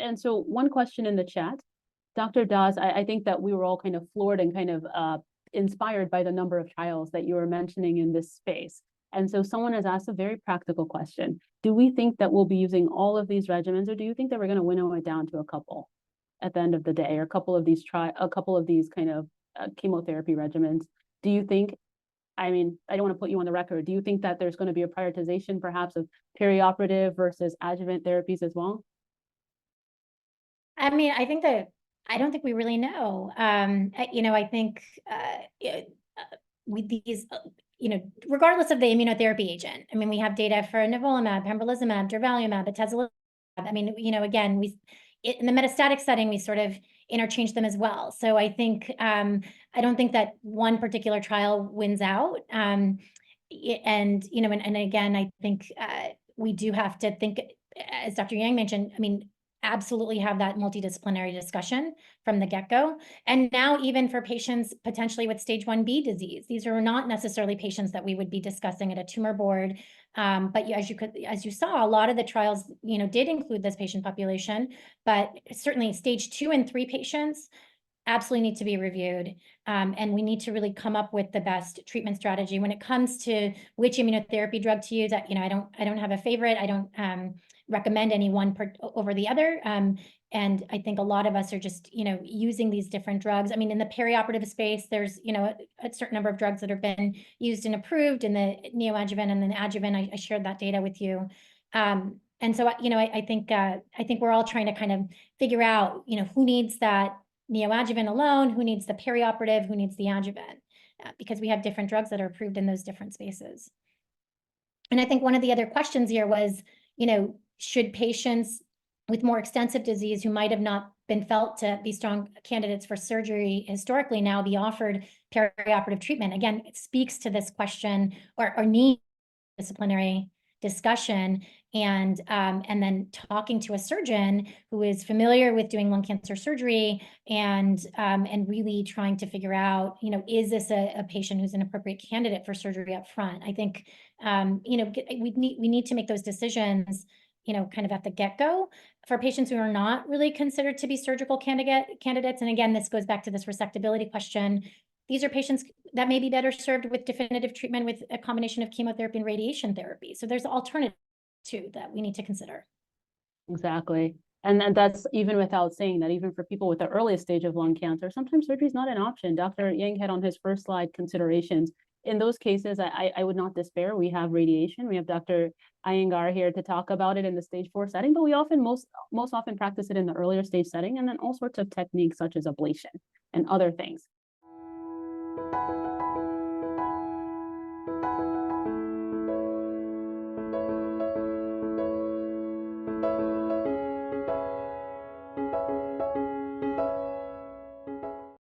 And so one question in the chat, Dr. Das, I think that we were all kind of floored and kind of inspired by the number of trials that you were mentioning in this space. And so someone has asked a very practical question. Do we think that we'll be using all of these regimens, or do you think that we're going to winnow it down to a couple at the end of the day, or a couple of these kind of chemotherapy regimens? Do you think, I mean, I don't want to put you on the record, do you think that there's going to be a prioritization perhaps of perioperative versus adjuvant therapies as well? I mean, I don't think we really know. I think with these, regardless of the immunotherapy agent, I mean, we have data for nivolumab, pembrolizumab, durvalumab, atezolizumab. I mean, again, in the metastatic setting, we sort of interchange them as well. So I think, I don't think that one particular trial wins out. And again, I think we do have to think, as Dr. Yang mentioned, I mean, absolutely have that multidisciplinary discussion from the get-go. And now even for patients potentially with stage 1B disease, these are not necessarily patients that we would be discussing at a tumor board. But as you saw, a lot of the trials, did include this patient population, but certainly stage 2 and 3 patients absolutely need to be reviewed. And we need to really come up with the best treatment strategy when it comes to which immunotherapy drug to use. I don't have a favorite. I don't recommend any one over the other. And I think a lot of us are just, using these different drugs. I mean, in the perioperative space, there's, a certain number of drugs that have been used and approved in the neoadjuvant and then adjuvant. I shared that data with you. And so, I think we're all trying to kind of figure out, who needs that neoadjuvant alone, who needs the perioperative, who needs the adjuvant, because we have different drugs that are approved in those different spaces. And I think one of the other questions here was, should patients with more extensive disease who might have not been felt to be strong candidates for surgery historically now be offered perioperative treatment? Again, it speaks to this question or need disciplinary discussion and then talking to a surgeon who is familiar with doing lung cancer surgery and really trying to figure out, is this a patient who's an appropriate candidate for surgery up front? I think, we need to make those decisions, kind of at the get-go for patients who are not really considered to be surgical candidates. And again, this goes back to this resectability question. These are patients that may be better served with definitive treatment with a combination of chemotherapy and radiation therapy. So there's alternatives too that we need to consider. Exactly. And that's even without saying that even for people with the earliest stage of lung cancer, sometimes surgery is not an option. Dr. Yang had on his first slide considerations. In those cases, I would not despair. We have radiation. We have Dr. Iyengar here to talk about it in the stage 4 setting, but we often, most often practice it in the earlier stage setting, and then all sorts of techniques such as ablation and other things.